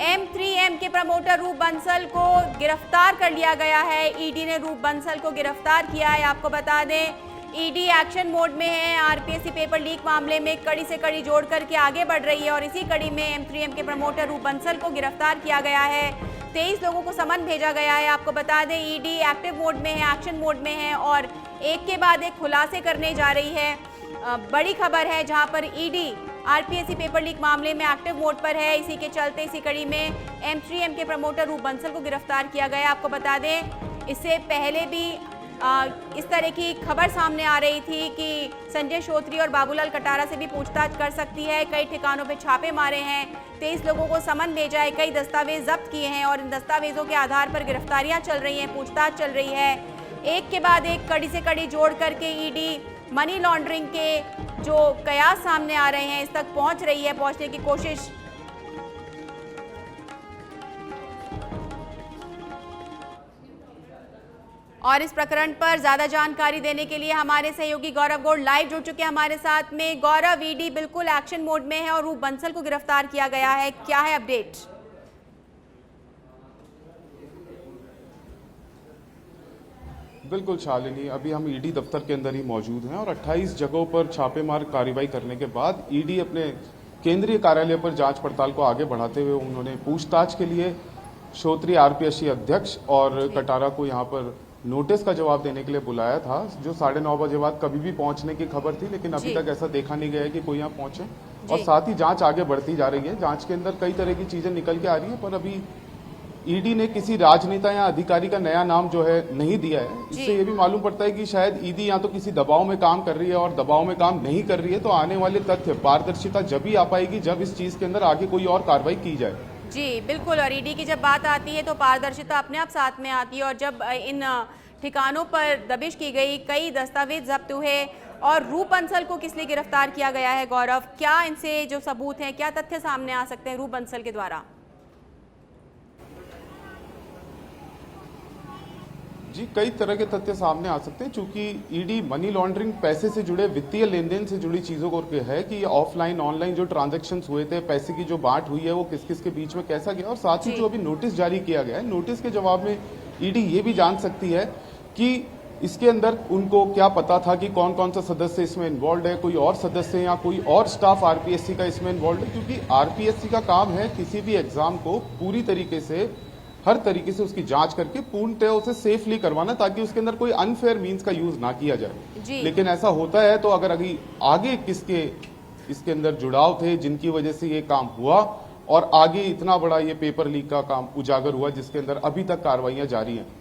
M3M के promoter रूप बंसल को गिरफ्तार कर लिया गया है। ईडी ने रूप बंसल को गिरफ्तार किया है। आपको बता दें, ईडी एक्शन मोड में है। आरपीएससी पेपर लीक मामले में कड़ी से कड़ी जोड़ करके आगे बढ़ रही है और इसी कड़ी में M3M के प्रमोटर रूप बंसल को गिरफ्तार किया गया है। 23 लोगों को समन भेजा गया है। आपको बता दें, ईडी एक्टिव मोड में है, एक्शन मोड में है और एक के बाद एक खुलासे करने जा रही है। बड़ी खबर है जहां पर ईडी आरपीएससी पेपर लीक मामले में एक्टिव मोड पर है। इसी के चलते इसी कड़ी में M3M के प्रमोटर रूप बंसल को गिरफ्तार किया गया। आपको बता दें, इससे पहले भी इस तरह की खबर सामने आ रही थी कि संजय श्रोत्री और बाबूलाल कटारा से भी पूछताछ कर सकती है। कई ठिकानों पे छापे मारे हैं, 23 लोगों को समन भेजा है, कई दस्तावेज जब्त किए हैं और इन दस्तावेजों के आधार पर गिरफ्तारियां चल रही हैं, पूछताछ चल रही है। एक के बाद एक कड़ी से कड़ी जोड़ करके ईडी मनी लॉन्ड्रिंग के जो कयास सामने आ रहे हैं इस तक पहुंच रही है, पहुंचने की कोशिश। और इस प्रकरण पर ज्यादा जानकारी देने के लिए हमारे सहयोगी गौरव गौड़ लाइव जुड़ चुके हैं हमारे साथ में। गौरव, ईडी बिल्कुल एक्शन मोड में है और रूप बंसल को गिरफ्तार किया गया है, क्या है अपडेट? बिल्कुल शालिनी, अभी हम ईडी दफ्तर के अंदर ही मौजूद हैं और 28 जगहों पर छापेमार कार्रवाई करने के बाद ईडी अपने केंद्रीय कार्यालय पर जांच पड़ताल को आगे बढ़ाते हुए उन्होंने पूछताछ के लिए श्रोत्री आरपीएससी अध्यक्ष और कटारा को यहां पर नोटिस का जवाब देने के लिए बुलाया था, जो 9:30 बजे बाद कभी भी पहुंचने की खबर थी, लेकिन अभी तक ऐसा देखा नहीं गया है कि कोई यहाँ पहुंचे। और साथ ही जांच आगे बढ़ती जा रही है। जांच के अंदर कई तरह की चीजें निकल के आ रही है, पर अभी ईडी ने किसी राजनेता या अधिकारी का नया नाम जो है नहीं दिया है। इससे ये भी मालूम पड़ता है कि शायद ईडी या तो किसी दबाव में काम कर रही है और दबाव में काम नहीं कर रही है, तो आने वाले तथ्य पारदर्शिता जब ही आ पाएगी जब इस चीज के अंदर आगे कोई और कार्रवाई की जाए। जी बिल्कुल, और ईडी की जब बात आती है तो पारदर्शिता अपने आप साथ में आती है। और जब इन ठिकानों पर दबिश की गई, कई दस्तावेज जब्त हुए और रूप बंसल को किस लिए गिरफ्तार किया गया है गौरव, क्या इनसे जो सबूत हैं, क्या तथ्य सामने आ सकते हैं रूप बंसल के द्वारा? जी, कई तरह के तथ्य सामने आ सकते हैं। चूंकि ईडी मनी लॉन्ड्रिंग, पैसे से जुड़े वित्तीय लेन देन से जुड़ी चीजों को है कि ऑफलाइन ऑनलाइन जो ट्रांजैक्शंस हुए थे, पैसे की जो बांट हुई है वो किस किस के बीच में कैसा गया, और साथ ही जो अभी नोटिस जारी किया गया है, नोटिस के जवाब में ईडी ये भी जान सकती है कि इसके अंदर उनको क्या पता था कि कौन कौन सा सदस्य इसमें इन्वॉल्व है, कोई और सदस्य या कोई और स्टाफ आरपीएससी का इसमें इन्वॉल्व है। क्योंकि आरपीएससी का काम है किसी भी एग्जाम को पूरी तरीके से, हर तरीके से उसकी जांच करके पूर्णतः उसे सेफली करवाना, ताकि उसके अंदर कोई अनफेयर मींस का यूज ना किया जाए। लेकिन ऐसा होता है तो अगर अभी आगे किसके इसके अंदर जुड़ाव थे जिनकी वजह से ये काम हुआ और आगे इतना बड़ा ये पेपर लीक का काम उजागर हुआ जिसके अंदर अभी तक कार्रवाइयां जारी हैं।